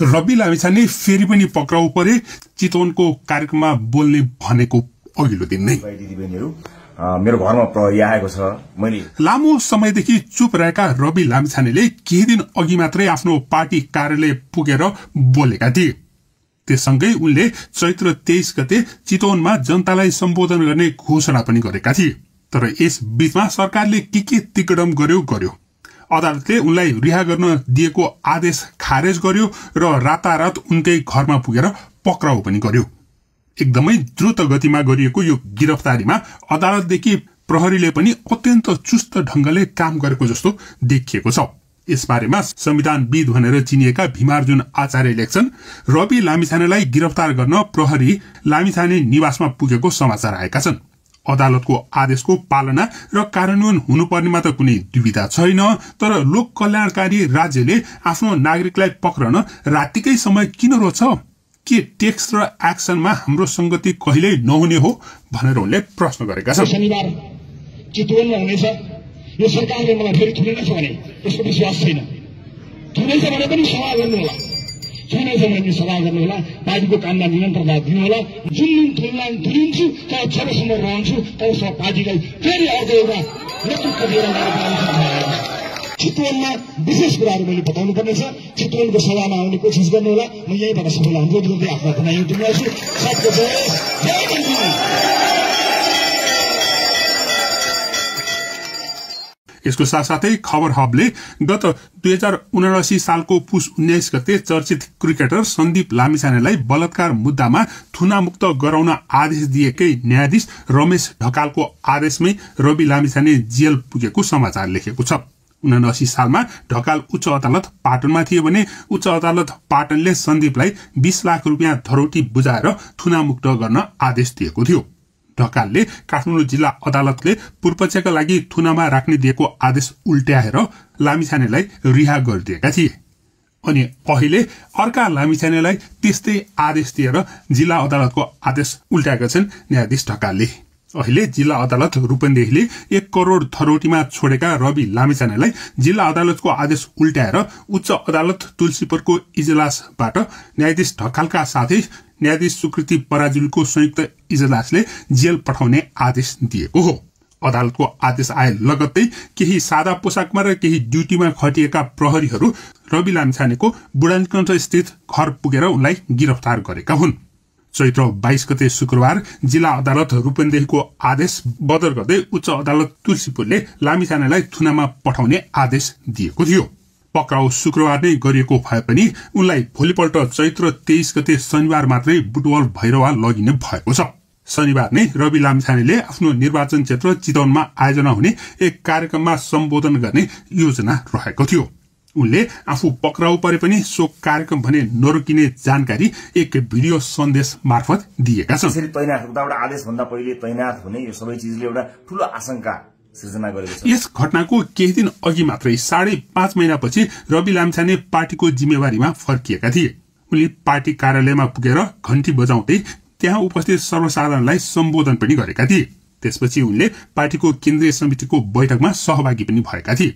रवि लामिछाने फेरि पनि पक्राउ परे चितवनको कार्यक्रममा बोल्ने भनेको अघिल्लो दिन नै। मेरो घरमा प्रहरी आएको छ। मैले लामो समयदेखि चुप रहेका रवि लामिछानेले केही दिन अघि मात्रै आफ्नो पार्टी कार्यालय पुगेर बोलेका थिए। त्यससँगै उनले चैत्र 23 गते चितवनमा जनतालाई सम्बोधन गर्ने घोषणा पनि गरेका थिए। तर यस बीचमा सरकारले के तिकडम गर्यो। अदालतले उनलाई रिहा गर्न दिएको आदेश खारेज गर्यो र रातारात उनकै घरमा पुगेर पक्राउ पनि गर्यो। एकदमै द्रुत गतिमा गरिएको यो गिरफ्तारीमा अदालतदेखि प्रहरीले पनि अत्यन्त चुस्त ढंगले काम गरेको जस्तो देखिएको छ। यसबारेमा संविधानविद भनेर चिनिएका भीमार्जुन आचार्य लेख्छन्, रवि लामिछानेलाई गिरफ्तार गर्न प्रहरी लामिछाने निवासमा पुगेको समाचार आएका छन्। अदालतको आदेशको पालना र कार्यान्वयन हुनुपर्नेमा त कुनै दुविधा छैन, तर लोक कल्याणकारी राज्यले आफ्नो नागरिकलाई पक्रन रातिकै समय किन रोज्छ? के टेक्स्ट र एक्सनमा हाम्रो संगति कहिल्यै नहुने हो भनेर उनले प्रश्न गरेका छन्। शनिबार चितवनमा हुनेछ। यो सरकारले मलाई फेरि थुनेछ भने त्यसको विश्वास छैन। थुनेछ भने पनि सभा गर्नुहोला, थुनेछ भने सभा गर्नुहोला, पार्टीको काममा निरन्तरता दिनुहोला। जुन दिन थुनिन्छु तर जबसम्म रहन्छु तबसम्म पार्टीलाई फेरि अर्को एउटा नेतृत्व दिएर चितवनमा विशेष कुराहरू मैले बताउनु पर्नेछ। चितवनको सभामा आउने कोसिस गर्नुहोला। म यहीँबाट सबैलाई अनुरोध गर्दै आफ्नो भनाइ टुङ्गाउँछु। सबको यसको साथसाथै खबर हबले गत 2079 सालको पुस 19 गते चर्चित क्रिकेटर सन्दीप लामिछानेलाई बलात्कार मुद्दामा थुनामुक्त गराउन आदेश दिएकै न्यायाधीश रमेश ढकालको आदेशमै रवि लामिछाने जेल पुगेको समाचार लेखेको छ। 79 सालमा ढकाल उच्च अदालत पाटनमा थिए भने उच्च अदालत पाटनले सन्दीपलाई 20 लाख रुपियाँ धरोटी बुझाएर थुनामुक्त गर्न आदेश दिएको थियो। ढकालले काठमाडौँ जिल्ला अदालतले पूर्वपक्षका लागि थुनामा राख्ने दिएको आदेश उल्ट्याएर लामिछानेलाई रिहा गरिदिएका थिए। अनि अहिले अर्का लामिछानेलाई त्यस्तै आदेश दिएर जिल्ला अदालतको आदेश उल्ट्याएका छन् न्यायाधीश ढकालले। अहिले जिल्ला अदालत रूपन्देहीले 1 करोड़ धरोटीमा छोडेका रवि लामिछानेलाई जिल्ला अदालतको आदेश उल्ट्याएर उच्च अदालत तुलसीपुरको इजलासबाट न्यायाधीश ढकालका साथै न्यायाधीश सुकृति पराजुलीको संयुक्त इजलासले जेल पठाउने आदेश दिएको हो। अदालतको आदेश आए लगत्तै केही सादा पोसाकमा र केही ड्युटीमा खटिएका प्रहरीहरू रवि लामिछानेको बुढानीकण्ठ स्थित घर पुगेर उनलाई गिरफ्तार गरेका हुन्। चैत्र 22 गते शुक्रबार जिल्ला अदालत रूपन्देहीको आदेश बदर गर्दै उच्च अदालत तुलसीपुरले लामिछानेलाई थुनामा पठाउने आदेश दिएको थियो। पक्राउ शुक्रबार नै गरिएको भए पनि उनलाई भोलिपल्ट चैत्र 23 गते शनिबार मात्रै बुटवल भैरवा लगिने भएको छ। शनिबार नै रवि लामिछानेले आफ्नो निर्वाचन क्षेत्र चितवनमा आयोजना हुने एक कार्यक्रममा सम्बोधन गर्ने योजना रहेको थियो। उनले आफू पक्राउ परे पनि सो कार्यक्रम भने नरोकिने जानकारी एक भिडियो सन्देश मार्फत दिएका छन्। यसरी तैनात उताबाट आदेश भन्दा पहिले तैनात हुने यो सबै चीजले एउटा ठूलो आशंका सृजना गरेको छ। यस घटनाको केही दिन अघि मात्रै 5.5 महिनापछि रवि लामिछाने पार्टीको जिम्मेवारीमा फर्किएका थिए। उनले पार्टी कार्यालयमा पुगेर घण्टी बजाउँदै त्यहाँ उपस्थित सर्वसाधारणलाई सम्बोधन पनि गरेका थिए। त्यसपछि उनले पार्टीको केन्द्रीय समितिको बैठकमा सहभागी पनि भएका थिए।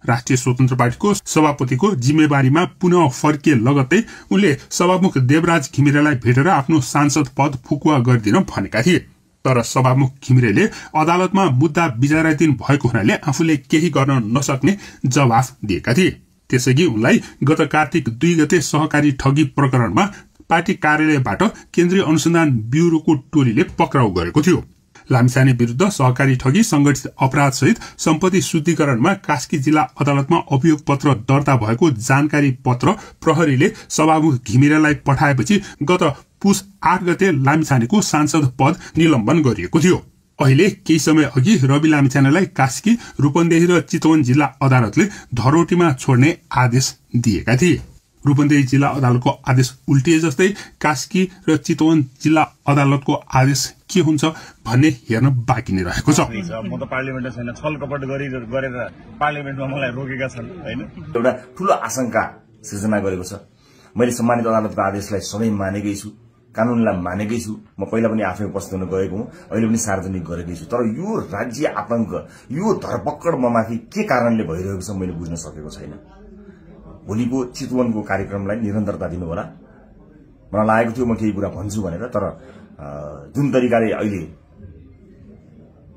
राष्ट्रिय स्वतन्त्र पार्टीको सभापतिको जिम्मेवारीमा पुनः फर्किए लगत्तै उनले सभामुख देवराज घिमिरेलाई भेटेर आफ्नो सांसद पद फुकुवा गरिदिन भनेका थिए। तर सभामुख घिमिरेले अदालतमा मुद्दा विचाराधीन भएको हुनाले आफूले केही गर्न नसक्ने जवाफ दिएका थिए। त्यसैगि उनलाई गत कार्तिक 2 गते सहकारी ठगी प्रकरणमा पार्टी कार्यालयबाट केन्द्रीय अनुसन्धान ब्यूरोको टोलीले पक्राउ गरेको थियो। लामिछाने विरुद्ध सहकारी ठगी, संगठित अपराध सहित सम्पत्ति शुद्धिकरणमा कास्की जिल्ला अदालतमा अभियोग पत्र दर्ता भएको जानकारी पत्र प्रहरीले सभामुख घिमिरेलाई पठाएपछि गत पुस 8 गते लामिछानेको सांसद पद निलम्बन गरिएको थियो। अहिले केही समय अघि रवि लामिछानेलाई कास्की, रूपन्देही र चितवन जिल्ला अदालतले धरोटीमा छोड्ने आदेश दिएका थिए। रूपन्देही जिल्ला अदालतको आदेश उल्टिए जस्तै कास्की र चितवन जिल्ला अदालतको आदेश के हुन्छ भन्ने हेर्न बाँकी नै रहेको छ। म त पार्लियामेन्टमा छैन, छलकपट गरेर पार्लियामेन्टमा मलाई रोकेका छन् हैन। एउटा ठूलो आशंका सृजना गरेको छ। मैले सम्मानित अदालतको आदेशलाई सधैँ मानेकै छु, कानूनलाई मानेकै छु। म पहिला पनि आफै उपस्थित हुन गएको हुँ, अहिले पनि सार्वजनिक गरेकै छु। तर यो राज्य आतंक, यो धरपकड ममाथि के कारणले भइरहेको छ मैले बुझ्न सकेको छैन। भोलिको चितवनको कार्यक्रमलाई निरन्तरता दिनु होला। मलाई लागेको थियो म केही कुरा भन्छु भनेर, तर जुन तरिकाले अहिले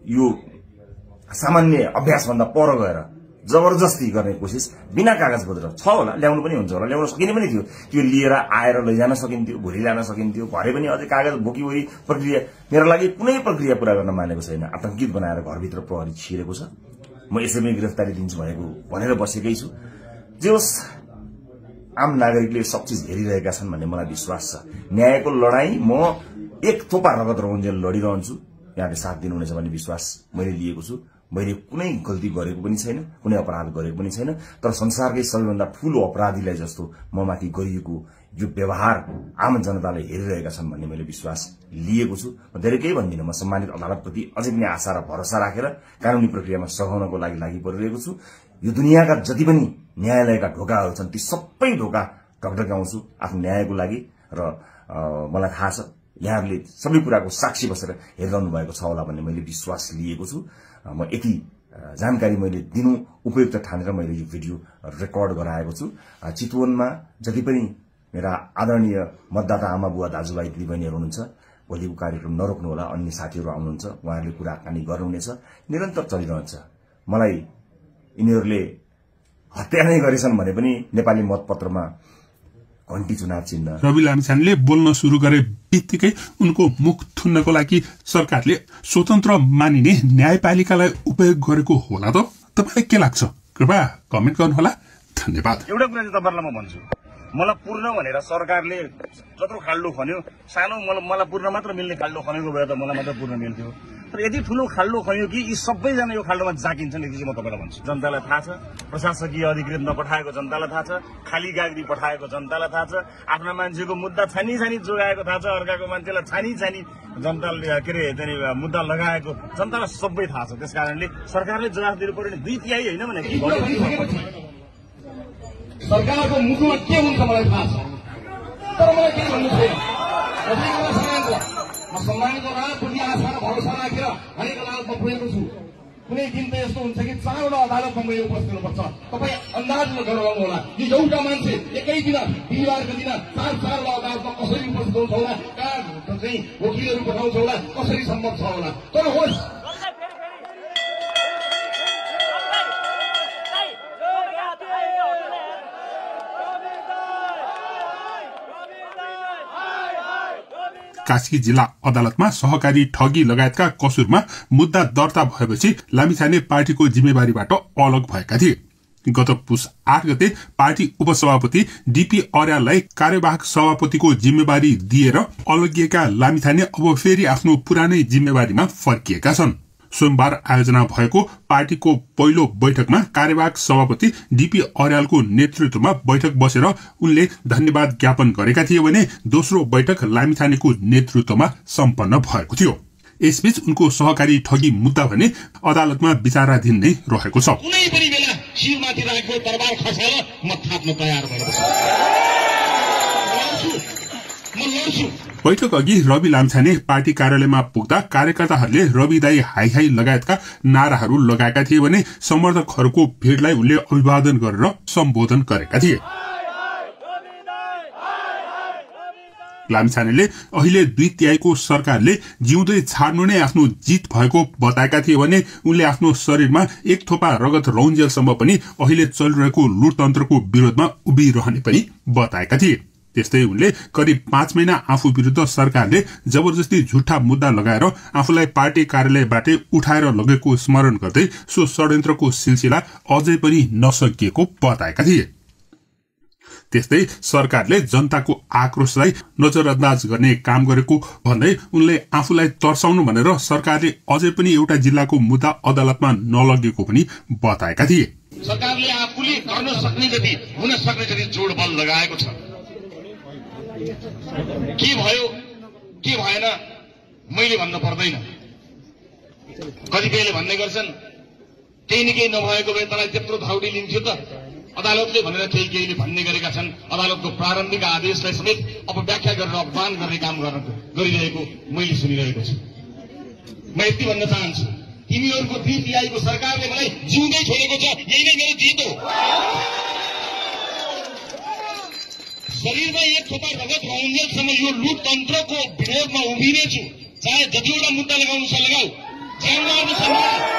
यो सामान्य अभ्यासभन्दा पर गएर जबरजस्ती गर्ने कोसिस बिना कागजपत्र छ होला, ल्याउनु पनि हुन्छ होला, ल्याउन सकिने पनि थियो, त्यो लिएर आएर लैजान सकिन्थ्यो, भोलि ल्याउन सकिन्थ्यो, भरे पनि अझै कागज बोकीवरी प्रक्रिया। मेरो लागि कुनै प्रक्रिया पूरा गर्न मानेको छैन। आतंकित बनाएर घरभित्र प्रहरी छिरेको छ, म यसैमै गिरफ्तारी दिन्छु भनेर बसेकै छु। जे होस्, आम नागरिकले सब चिज हेरिरहेका छन् भन्ने मलाई विश्वास छ। न्यायको लडाई म एक थोपा रगत रौन्जेल लडिरहन्छु। यहाँले साथ दिनुहुनेछ भन्ने विश्वास मैले लिएको छु। मैले कुनै गल्ती गरेको पनि छैन, कुनै अपराध गरेको पनि छैन, तर संसारकै सबैभन्दा ठूलो अपराधीलाई जस्तो ममाथि गरिएको यो व्यवहार आम जनताले हेरिरहेका छन् भन्ने मैले विश्वास लिएको छु। म धेरै केही भन्दिनँ। म सम्मानित अदालतप्रति अझै पनि आशा र भरोसा राखेर कानूनी प्रक्रियामा सघाउनको लागि परिरहेको छु। यो दुनियाँका जति पनि न्यायालयका ढोकाहरू छन् ती सबै ढोका ढकढक्याउँछु आफ्नो न्यायको लागि। र मलाई थाहा छ यहाँहरूले सबै कुराको साक्षी बसेर हेरिरहनु भएको छ होला भन्ने मैले विश्वास लिएको छु। म यति जानकारी मैले दिनु उपयुक्त ठानेर मैले यो भिडियो रेकर्ड गराएको छु। चितवनमा जति पनि मेरा आदरणीय मतदाता आमा बुवा दाजुभाइ दिदीबहिनीहरू हुनुहुन्छ, भोलिको कार्यक्रम नरोक्नुहोला। अन्य साथीहरू आउनुहुन्छ, उहाँहरूले कुराकानी गर्नुहुनेछ, निरन्तर चलिरहन्छ। मलाई यिनीहरूले हत्या नै गरेछन् भने पनि नेपाली मतपत्रमा घण्टी चुनाव चिन्ह। रवि लामिछानेले बोल्न सुरु गरे बित्तिकै उनको मुख थुन्नको लागि सरकारले स्वतन्त्र मानिने न्यायपालिकालाई उपयोग गरेको होला त? तपाईलाई के लाग्छ? कृपया कमेन्ट गर्नुहोला। धन्यवाद। एउटा कुरा चाहिँ तपाईहरुलाई म भन्छु, मलाई पूर्ण भनेर सरकारले जत्रो खाल्डो खन्यो, सानो मलाई पूर्ण मात्र मिल्ने खाल्डो खनेको भए त मलाई मात्र पूर्ण मिल्थ्यो। तर यति ठूलो खाल्डो खन्यो कि यी सबैजना यो खाल्डोमा जाकिन्छन्। यति चाहिँ म तपाईलाई भन्छु। जनतालाई थाहा छ, प्रशासकीय अधिकृत नपठाएको जनतालाई थाहा छ, खाली कागजी पठाएको जनतालाई थाहा छ, आफ्ना मान्छेको मुद्दा छानी जोगाएको थाहा छ, अर्काको मान्छेलाई छानी जनताले के अरे मुद्दा लगाएको जनतालाई सबै थाहा छ। त्यसकारणले सरकारले जवाफ दिनु पर्यो नि। 2/3 होइन भने के सरकारको मुखमा के हुन्छ मलाई थाहा छ, तर मलाई के भन्नु छैन। म सम्मानित अदालतप्रति आशा र भरोसा राखेर हरेक अदालतमा पुगेको छु। कुनै दिन त यस्तो हुन्छ कि 4वटा अदालतमा मैले उपस्थित हुनुपर्छ। तपाईँ अन्दाजमा गराउनु होला, यो एउटा मान्छे एकै दिन बिहिबारको दिन 4 अदालतमा कसरी उपस्थित हुन्छ होला, कहाँ चाहिँ वकिलहरू पठाउँछ होला, कसरी सम्भव छ होला। तर होस्, कास्की जिल्ला अदालतमा सहकारी ठगी लगायतका कसुरमा मुद्दा दर्ता भएपछि लामिछाने पार्टीको जिम्मेवारीबाट अलग भएका थिए। गत पुस 8 गते पार्टी उपसभापति डीपी अर्याललाई कार्यवाहक सभापतिको जिम्मेवारी दिएर अलगिएका लामिछाने अब फेरि आफ्नो पुरानै जिम्मेवारीमा फर्किएका छन्। सोमबार आयोजना भएको पार्टीको पहिलो बैठकमा कार्यवाहक सभापति डीपी अर्यालको नेतृत्वमा बैठक बसेर उनले धन्यवाद ज्ञापन गरेका थिए भने दोस्रो बैठक लामिछानेको नेतृत्वमा सम्पन्न भएको थियो। यसबीच उनको सहकारी ठगी मुद्दा भने अदालतमा विचाराधीन नै रहेको छ। कुनै पनि बेला शिरमाथि राखेको तरबार खसाएर म थाप्न तयार भएको छु। म लड्छु। बैठक अघि रवि लामिछाने पार्टी कार्यालयमा पुग्दा कार्यकर्ताहरूले रवि दाई हाई हाई लगायतका नाराहरू लगाएका थिए भने समर्थकहरूको भीड़लाई उनले अभिवादन गरेर सम्बोधन गरेका थिए। लामिछानेले अहिले 2/3 सरकारले जिउँदै छाड्नु नै आफ्नो जित भएको बताएका थिए भने उनले आफ्नो शरीरमा एक थोपा रगत रौन्जेलसम्म पनि अहिले चलिरहेको लुटतन्त्रको विरोधमा उभिरहने पनि बताएका थिए। त्यस्तै उनले करिब 5 महिना आफू विरुद्ध सरकारले जबरजस्ती झुट्टा मुद्दा लगाएर आफूलाई पार्टी कार्यालयबाटै उठाएर लगेको स्मरण गर्दै सो षड्यन्त्रको सिलसिला अझै पनि नसकिएको बताएका थिए। त्यस्तै सरकारले जनताको आक्रोशलाई नजरअन्दाज गर्ने काम गरेको भन्दै उनले आफूलाई तर्साउनु भनेर सरकारले अझै पनि एउटा जिल्लाको मुद्दा अदालतमा नलगेको पनि बताएका थिए। सरकारले आफूले गर्न सक्ने जति हुन सक्ने जति जोडबल लगाएको छ। के भयो के भएन मैले भन्न पर्दैन। कतिपयले भन्ने गर्छन् केही न केही नभएको भए तँलाई त्यत्रो धौडी लिन्थ्यो त अदालतले भनेर केहीले भन्ने गरेका छन्। अदालतको प्रारम्भिक आदेशलाई समेत अपव्याख्या गरेर अपमान गर्ने काम गरिरहेको मैले सुनिरहेको छु। म यति भन्न चाहन्छु, तिमीहरूको 2/3 सरकारले मलाई जिउँदै छोडेको छ, यही नै मेरो जित हो। शरीरमा एक थोपा रगत रहन्जेलसम्म यो लुट तन्त्रको विरोधमा उभिनेछु। चाहे जतिवटा मुद्दा लगाउनु छ लगाऊ, ज्यान मार्नु छ